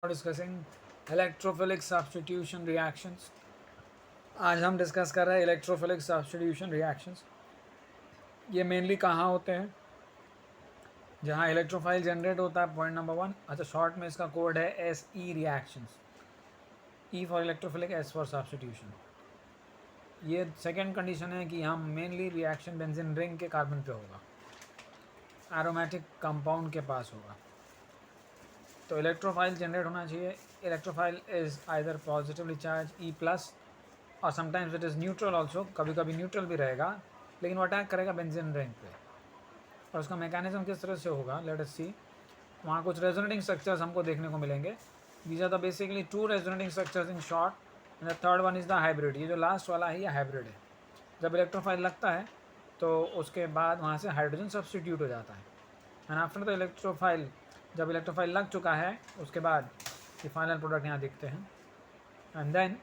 Discussing electrophilic substitution reactions. आज हम discuss कर रहे हैं इलेक्ट्रोफिलिक सब्स्टिट्यूशन रिएक्शंस। ये मेनली कहाँ होते हैं? जहाँ इलेक्ट्रोफाइल जनरेट होता है, पॉइंट नंबर 1। अच्छा, शॉर्ट में इसका कोड है SE reactions. E for electrophilic, S for substitution. ये सेकेंड कंडीशन है कि हम मेनली रिएक्शन बेंजीन रिंग के कार्बन पे होगा, एरोमेटिक कंपाउंड के पास होगा। तो इलेक्ट्रोफाइल जनरेट होना चाहिए। Electrophile is either positively charge E+, और sometimes it is neutral also, कभी कभी न्यूट्रल भी रहेगा, लेकिन वो अटैक करेगा बेंजीन रिंग पे। और उसका मैकेनिज्म किस तरह से होगा, लेट अस सी। वहाँ कुछ रेजोनेटिंग स्ट्रक्चर्स हमको देखने को मिलेंगे। These are the basically 2 resonating structures in short, and the third one is the hybrid. ये जो लास्ट वाला है ये हाइब्रिड है। जब इलेक्ट्रोफाइल लगता है तो उसके बाद वहाँ से हाइड्रोजन सब्सटीट्यूट हो जाता है, एंड आफ्टर द इलेक्ट्रोफाइल, जब इलेक्ट्रोफाइल लग चुका है उसके बाद ये फाइनल प्रोडक्ट यहाँ दिखते हैं। And then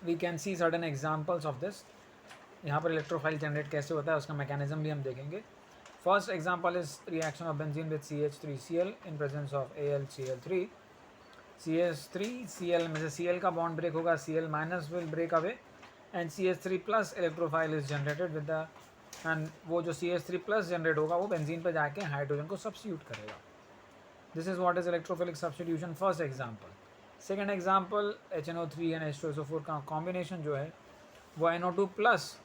we can see certain examples of this. यहाँ पर इलेक्ट्रोफाइल जनरेट कैसे होता है उसका मैकेनिज्म भी हम देखेंगे। First example is reaction of benzene with CH3Cl in presence of AlCl3। CH3Cl में से Cl का बॉन्ड ब्रेक होगा, Cl minus will break away, and CH3 plus electrophile is generated with the, एंड वो जो CH3 प्लस जनरेट होगा वो benzene पर जाके हाइड्रोजन को सब्स्टिट्यूट करेगा। This is what is electrophilic substitution, first example. Second example HNO3 and H2SO4 का कॉम्बिनेशन जो है वो NO2 प्लस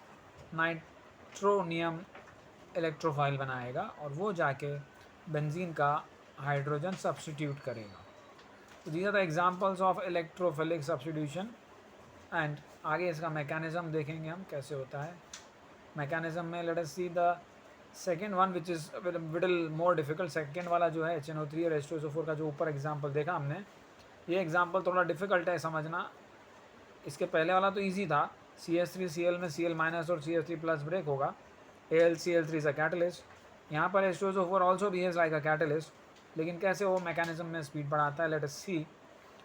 नाइट्रोनियम इलेक्ट्रोफाइल बनाएगा और वो जाके बेंजीन का हाइड्रोजन सब्स्टिट्यूट करेगा। तो these are the examples of electrophilic substitution. And आगे इसका मैकेनिज्म देखेंगे हम कैसे होता है। मैकेनिज्म में late us see the second one which is little more difficult. Second वाला जो है HNO3 और H2SO4 का जो ऊपर एग्जाम्पल देखा हमने, ये एग्जाम्पल थोड़ा डिफिकल्ट है समझना। इसके पहले वाला तो ईजी था, CH3Cl में Cl माइनस और CH3 प्लस ब्रेक होगा, AlCl3 इज अ कैटलिस्ट। यहाँ पर H2SO4 also behaves like a catalyst, लेकिन कैसे वो मैकेनिज्म में स्पीड बढ़ाता है, let us see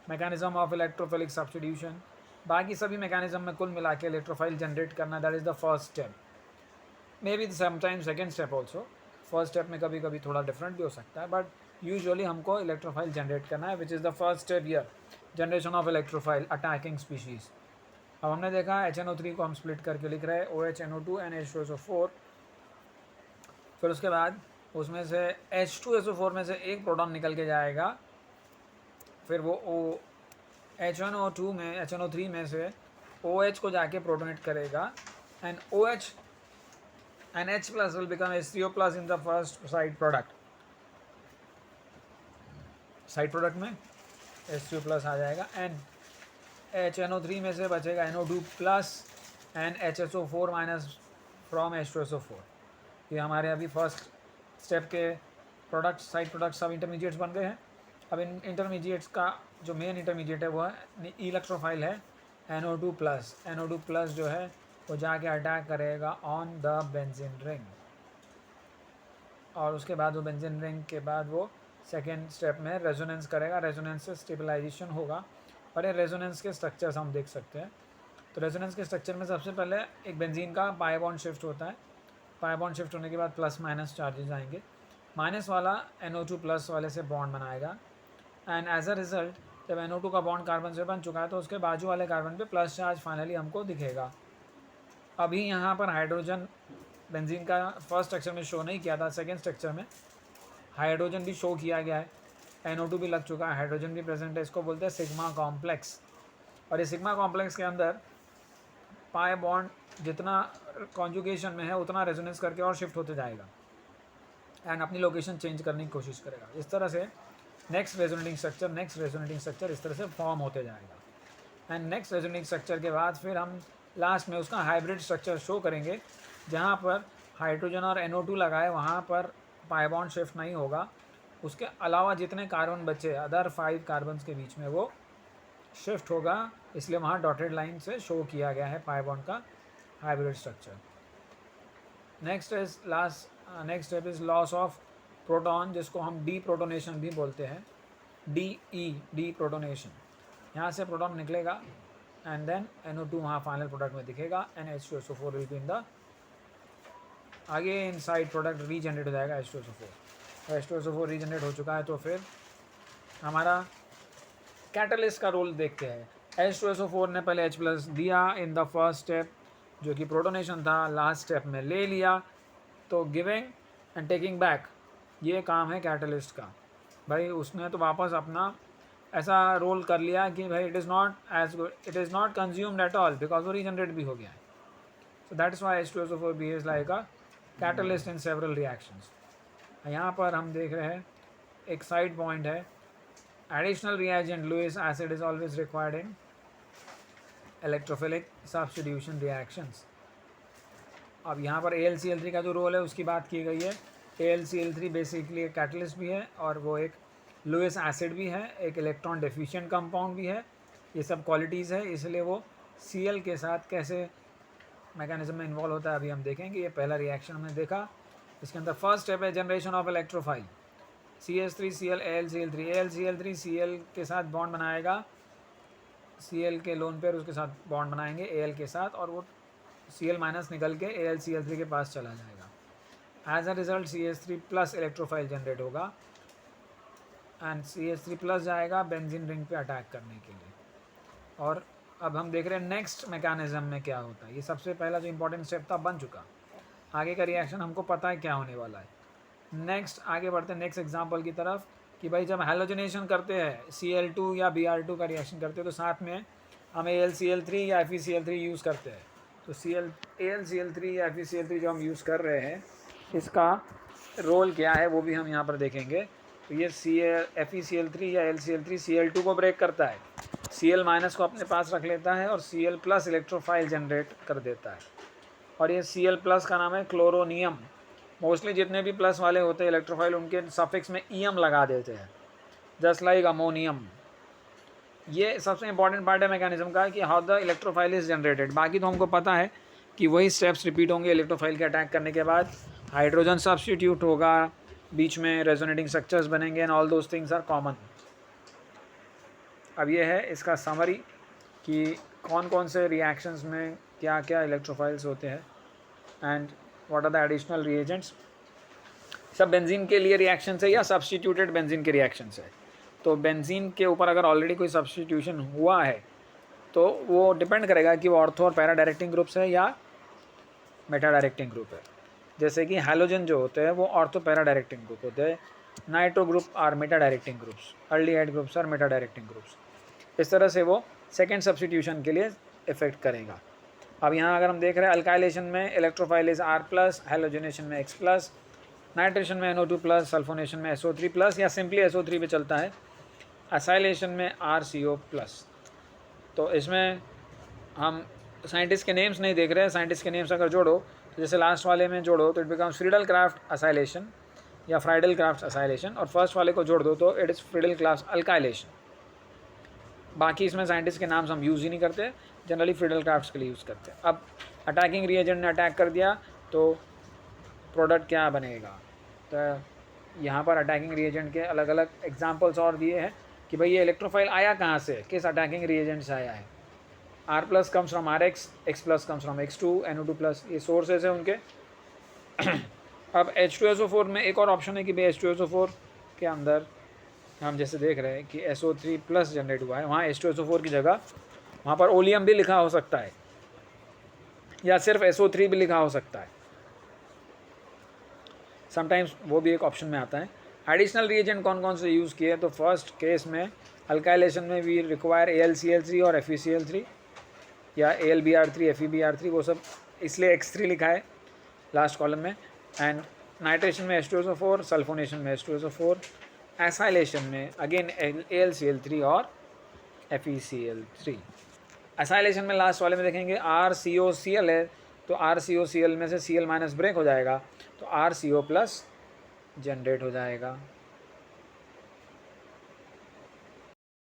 mechanism of electrophilic substitution. बाकी सभी मैकेनिज्म में कुल मिला के इलेक्ट्रोफाइल जनरेट करना, that is the first step, may be sometime second step also. First step में कभी कभी थोड़ा डिफरेंट भी हो सकता है, बट यूजुअली हमको इलेक्ट्रोफाइल जनरेट करना है, which is the first step here, generation of electrophile attacking species. अब हमने देखा HNO3 को हम स्प्लिट करके लिख रहे हैं OH NO2 एंड H2SO4। फिर उसके बाद उसमें से H2SO4 में से एक प्रोटॉन निकल के जाएगा, फिर वो HNO2 में HNO3 में से OH को जाके प्रोटोनेट करेगा, and OH and H plus will become H3O plus in the first side product। Side product में H3O प्लस आ जाएगा, एंड HNO3 में से बचेगा NO2 plus and HSO4 minus from H2SO4। ये हमारे अभी फर्स्ट स्टेप के प्रोडक्ट, साइड प्रोडक्ट सब इंटरमीडिएट्स बन गए हैं। अब इन इंटरमीडिएट्स का जो मेन इंटरमीडिएट है वो है इलेक्ट्रोफाइल है NO2 प्लस। NO2 प्लस जो है वो जाके अटैक करेगा ऑन द बेंजीन रिंग, और उसके बाद वो बेंजीन रिंग के बाद वो सेकेंड स्टेप में रेजोनेंस करेगा। रेजोनेंस से स्टेबलाइजेशन होगा, और ये रेजोनेंस के स्ट्रक्चर्स हम देख सकते हैं। तो रेजोनेंस के स्ट्रक्चर में सबसे पहले एक बेंजीन का पाई बॉन्ड शिफ्ट होता है। पाई बॉन्ड शिफ्ट होने के बाद प्लस माइनस चार्जेस आएंगे। माइनस वाला NO2 प्लस वाले से बॉन्ड बनाएगा, एंड एज अ रिजल्ट जब NO2 का बॉन्ड कार्बन से बन चुका है तो उसके बाजू वाले कार्बन पे प्लस चार्ज फाइनली हमको दिखेगा। अभी यहाँ पर हाइड्रोजन बेंजीन का फर्स्ट स्ट्रक्चर में शो नहीं किया था, सेकेंड स्ट्रक्चर में हाइड्रोजन भी शो किया गया है, NO2 भी लग चुका है, हाइड्रोजन भी प्रेजेंट है। इसको बोलते हैं सिग्मा कॉम्प्लेक्स। और ये सिग्मा कॉम्प्लेक्स के अंदर पाई बॉन्ड जितना कॉन्जुगेशन में है उतना रेजोनेंस करके और शिफ्ट होते जाएगा, एंड अपनी लोकेशन चेंज करने की कोशिश करेगा। इस तरह से next resonating structure, next resonating structure इस तरह से फॉर्म होते जाएगा। एंड नेक्स्ट रेजोनेटिंग स्ट्रक्चर के बाद फिर हम लास्ट में उसका हाइब्रिड स्ट्रक्चर शो करेंगे, जहाँ पर हाइड्रोजन और NO2 लगाए वहाँ पर पाई बॉन्ड शिफ्ट नहीं होगा, उसके अलावा जितने कार्बन बचे अदर 5 कार्बन्स के बीच में वो शिफ्ट होगा, इसलिए वहाँ डॉटेड लाइन से शो किया गया है पाई बॉन्ड का hybrid structure. Next step is loss of proton, जिसको हम डी प्रोटोनेशन भी बोलते हैं, डी प्रोटोनेशन। यहाँ से प्रोटॉन निकलेगा, एंड देन NO2 वहाँ फाइनल प्रोडक्ट में दिखेगा, and H2SO4 will be in the आगे इनसाइड प्रोडक्ट रीजनरेट हो जाएगा H2SO4। H2SO4 रीजनरेट हो चुका है तो फिर हमारा कैटलिस्ट का रोल देखते हैं। H2SO4 ने पहले H+ दिया इन द फर्स्ट स्टेप, जो कि प्रोटोनेशन था, लास्ट स्टेप में ले लिया, तो गिविंग एंड टेकिंग बैक, ये काम है कैटलिस्ट का। भाई उसने तो वापस अपना ऐसा रोल कर लिया कि भाई it is not as good, it is not consumed at all, because वो रीजनरेट भी हो गया है। So that is why H2SO4 behaves like a catalyst in several reactions. यहाँ पर हम देख रहे हैं एक साइड पॉइंट है, additional reagent Lewis acid is always required in electrophilic substitution reactions. अब यहाँ पर AlCl3 का जो रोल है उसकी बात की गई है। AlCl3 बेसिकली एक कैटलिस्ट भी है और वो एक लुईस एसिड भी है, एक इलेक्ट्रॉन डेफिशिएंट कंपाउंड भी है। ये सब क्वालिटीज़ है, इसलिए वो Cl के साथ कैसे मैकेनिज्म में इन्वॉल्व होता है अभी हम देखेंगे। ये पहला रिएक्शन हमने देखा। इसके अंदर फर्स्ट स्टेप है generation of electrophile, CH3Cl AlCl3। AlCl3 Cl के साथ बॉन्ड बनाएगा, Cl के लोन पेयर उसके साथ बॉन्ड बनाएंगे Al के साथ, और वो Cl- निकल के AlCl3 के पास चला जाएगा। As a result CH3+ electrophile generate होगा एंड CH3+ जाएगा बेंजीन रिंग पे अटैक करने के लिए। और अब हम देख रहे हैं नेक्स्ट मैकेनिज्म में क्या होता है। ये सबसे पहला जो इंपॉर्टेंट स्टेप था बन चुका, आगे का रिएक्शन हमको पता है क्या होने वाला है। नेक्स्ट आगे बढ़ते हैं नेक्स्ट एग्जांपल की तरफ कि भाई जब हैलोजनेशन करते हैं Cl2 या Br2 का रिएक्शन करते हैं तो साथ में हम AlCl3 या FeCl3 यूज़ करते हैं। तो AlCl3 या FeCl3 जो हम यूज़ कर रहे हैं इसका रोल क्या है वो भी हम यहाँ पर देखेंगे। तो ये FeCl3 या AlCl3 Cl2 को ब्रेक करता है, Cl- को अपने पास रख लेता है और Cl+ इलेक्ट्रोफाइल जनरेट कर देता है। और ये Cl+ का नाम है क्लोरोनियम। मोस्टली जितने भी प्लस वाले होते हैं इलेक्ट्रोफाइल उनके सफिक्स में ईएम लगा देते हैं, जस्ट लाइक अमोनियम। ये सबसे इंपॉर्टेंट पार्ट है मैकेनिज्म का कि how the electrophile is generated. बाकी तो हमको पता है कि वही स्टेप्स रिपीट होंगे इलेक्ट्रोफाइल के अटैक करने के बाद। हाइड्रोजन सब्स्टिट्यूट होगा, बीच में रेजोनेटिंग स्ट्रक्चर्स बनेंगे and all those things are common. अब ये है इसका समरी कि कौन कौन से रिएक्शंस में क्या क्या इलेक्ट्रोफाइल्स होते हैं and what are the additional reagents. सब बेंजीन के लिए रिएक्शन है या सब्स्टिट्यूटेड बेंजीन के रिएक्शन है। तो बेंजीन के ऊपर अगर ऑलरेडी कोई सब्स्टिट्यूशन हुआ है तो वो डिपेंड करेगा कि वो ऑर्थो और पैरा डायरेक्टिंग ग्रुप्स है या मेटा डायरेक्टिंग ग्रुप है। जैसे कि हैलोजन जो होते हैं वो ऑर्थो पैरा डायरेक्टिंग ग्रुप होते हैं, nitro group are meta directing groups, aldehyde groups are meta directing groups. इस तरह से वो सेकेंड सब्स्टिट्यूशन के लिए इफेक्ट करेगा। अब यहाँ अगर हम देख रहे हैं अल्काइलेशन में इलेक्ट्रोफाइल इज R+, हैलोजनेशन में X+, नाइट्रेशन में NO2+, सल्फोनेशन में SO3+, या सिंपली SO3 पे चलता है, असाइलेशन में RCO+। तो इसमें हम साइंटिस्ट के नेम्स नहीं देख रहे हैं, साइंटिस्ट के नेम्स अगर जोड़ो तो जैसे लास्ट वाले में जोड़ो तो it becomes Friedel craft acylation या फ्राइडल क्राफ्ट असाइलेशन, और फर्स्ट वाले को जोड़ दो तो it is Friedel craft alkylation. बाकी इसमें साइंटिस्ट के नाम्स हम यूज़ ही नहीं करते, जनरली फ्रीडल क्राफ्ट्स के लिए यूज़ करते हैं। अब अटैकिंग रिएजेंट ने अटैक कर दिया तो प्रोडक्ट क्या बनेगा। तो यहाँ पर अटैकिंग रिएजेंट के अलग अलग एग्जांपल्स और दिए हैं कि भाई ये इलेक्ट्रोफाइल आया कहाँ से, किस अटैकिंग रिएजेंट से आया है। R+ comes from RX, X+ comes from X2, NO2+, ये सोर्सेज है उनके। अब H2SO4 में एक और ऑप्शन है कि भाई H2SO4 के अंदर हम जैसे देख रहे हैं कि SO3+ जनरेट हुआ है, वहाँ H2SO4 की जगह वहाँ पर ओलियम भी लिखा हो सकता है या सिर्फ SO3 भी लिखा हो सकता है, समटाइम्स वो भी एक ऑप्शन में आता है। एडिशनल रिएजेंट कौन कौन से यूज़ किए, तो फर्स्ट केस में अल्काइलेशन में वी रिक्वायर AlCl3 और FeCl3 या AlBr3 FeBr3, वो सब इसलिए X3 लिखा है लास्ट कॉलम में। एंड नाइट्रेशन में H2SO4, सल्फोनेशन में H2SO4, एसाइलेशन में अगेन AlCl3 और FeCl3। एसाइलेशन में लास्ट वाले में देखेंगे RCOCl है, तो RCOCl में से Cl- ब्रेक हो जाएगा तो RCO+ जनरेट हो जाएगा।